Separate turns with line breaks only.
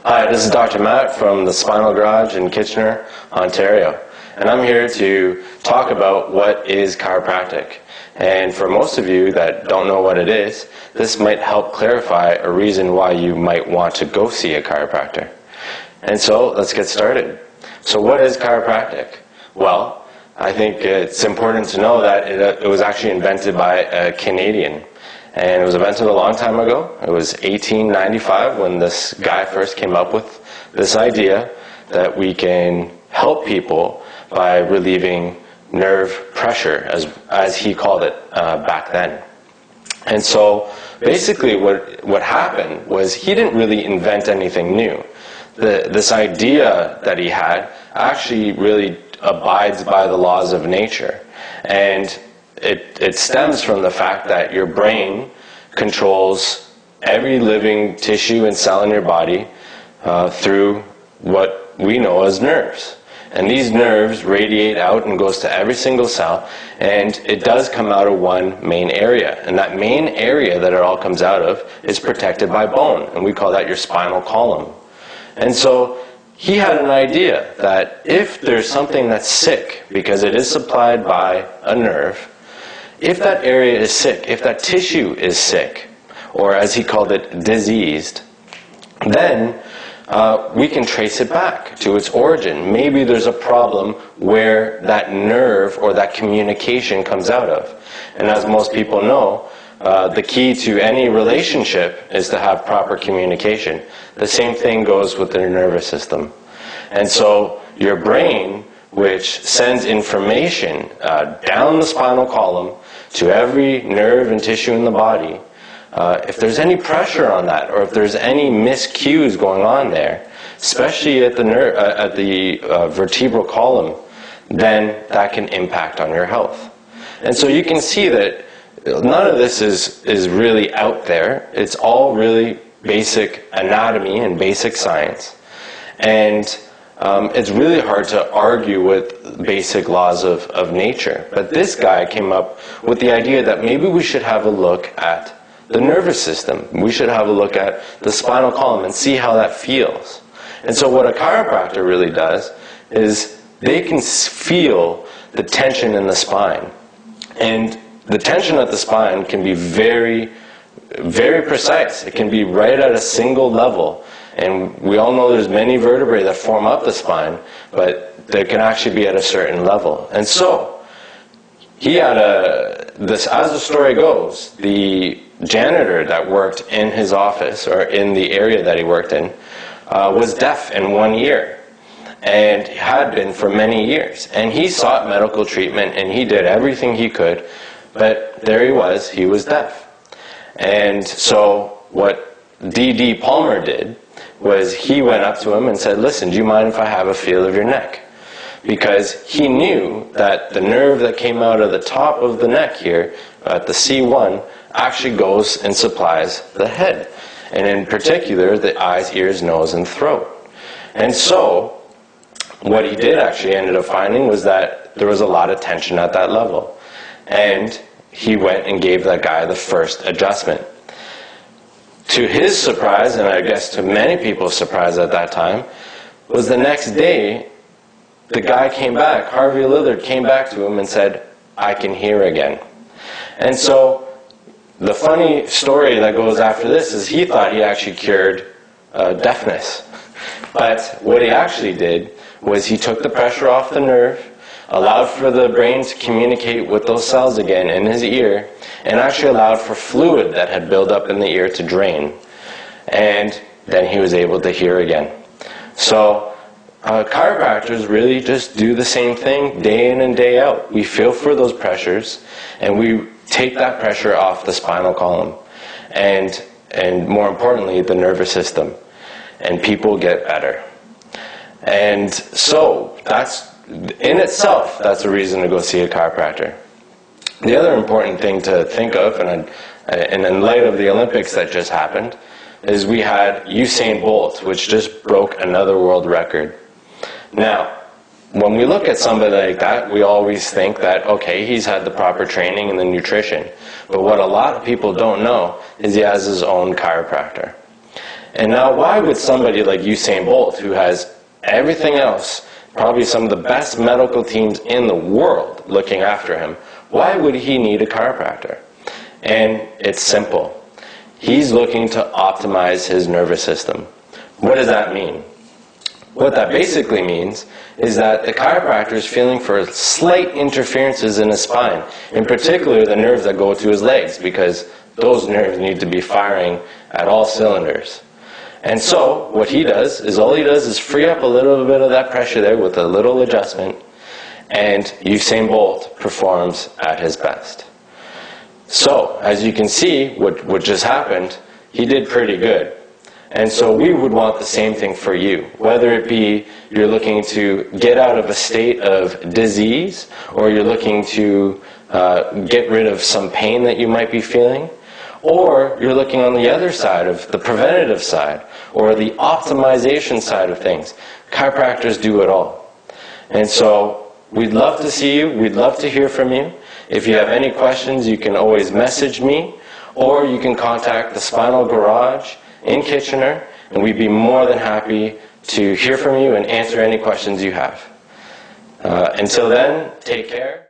Hi, this is Dr. Matt from the Spinal Garage in Kitchener, Ontario. And I'm here to talk about what is chiropractic. And for most of you that don't know what it is, this might help clarify a reason why you might want to go see a chiropractor. And so let's get started. So what is chiropractic? Well, I think it's important to know that it was actually invented by a Canadian. And it was invented a long time ago. It was 1895 when this guy first came up with this idea that we can help people by relieving nerve pressure, as he called it back then. And so basically what happened was he didn't really invent anything new. This idea that he had actually really abides by the laws of nature. And it stems from the fact that your brain controls every living tissue and cell in your body through what we know as nerves. And these nerves radiate out and goes to every single cell, and it does come out of one main area. And that main area that it all comes out of is protected by bone, and we call that your spinal column. And so he had an idea that if there's something that's sick, because it is supplied by a nerve, if that area is sick, if that tissue is sick, or as he called it, diseased, then we can trace it back to its origin. Maybe there's a problem where that nerve or that communication comes out of. And as most people know, the key to any relationship is to have proper communication. The same thing goes with the nervous system. And so your brain, which sends information down the spinal column to every nerve and tissue in the body, if there's any pressure on that, or if there's any miscues going on there, especially at the vertebral column, then that can impact on your health. And so you can see that none of this is really out there. It's all really basic anatomy and basic science. And it's really hard to argue with basic laws of nature. But this guy came up with the idea that maybe we should have a look at the nervous system. We should have a look at the spinal column and see how that feels. And so what a chiropractor really does is they can feel the tension in the spine. And the tension at the spine can be very, very precise. It can be right at a single level. And we all know there's many vertebrae that form up the spine, but they can actually be at a certain level. And so he had as the story goes, the janitor that worked in his office, or in the area that he worked in, was deaf in 1 ear, and had been for many years. And he sought medical treatment, and he did everything he could, but there he was deaf. And so what D.D. Palmer did was he went up to him and said, "Listen, do you mind if I have a feel of your neck?" Because he knew that the nerve that came out of the top of the neck here, at the C1, actually goes and supplies the head. And in particular, the eyes, ears, nose, and throat. And so, what he did actually ended up finding was that there was a lot of tension at that level. And he went and gave that guy the first adjustment. To his surprise, and I guess to many people's surprise at that time, was the next day, the guy came back, Harvey Lillard came back to him and said, "I can hear again." And so the funny story that goes after this is he thought he actually cured deafness. But what he actually did was he took the pressure off the nerve, allowed for the brain to communicate with those cells again in his ear, and actually allowed for fluid that had built up in the ear to drain. And then he was able to hear again. So chiropractors really just do the same thing day in and day out. We feel for those pressures, and we take that pressure off the spinal column, and more importantly, the nervous system, and people get better. And so that's, in itself, that's a reason to go see a chiropractor. The other important thing to think of, and in light of the Olympics that just happened, is we had Usain Bolt, which just broke another world record. Now, when we look at somebody like that, we always think that, okay, he's had the proper training and the nutrition. But what a lot of people don't know is he has his own chiropractor. And now why would somebody like Usain Bolt, who has everything else, probably some of the best medical teams in the world looking after him, why would he need a chiropractor? And it's simple. He's looking to optimize his nervous system. What does that mean? What that basically means is that the chiropractor is feeling for slight interferences in his spine, in particular the nerves that go to his legs, because those nerves need to be firing at all cylinders. And so what he does is free up a little bit of that pressure there with a little adjustment, and Usain Bolt performs at his best. So, as you can see, what just happened, he did pretty good. And so we would want the same thing for you, whether it be you're looking to get out of a state of disease, or you're looking to get rid of some pain that you might be feeling, or you're looking on the other side of the preventative side, or the optimization side of things. Chiropractors do it all. And so we'd love to see you, we'd love to hear from you. If you have any questions, you can always message me, or you can contact the Spinal Garage in Kitchener, and we'd be more than happy to hear from you and answer any questions you have. Until then, take care.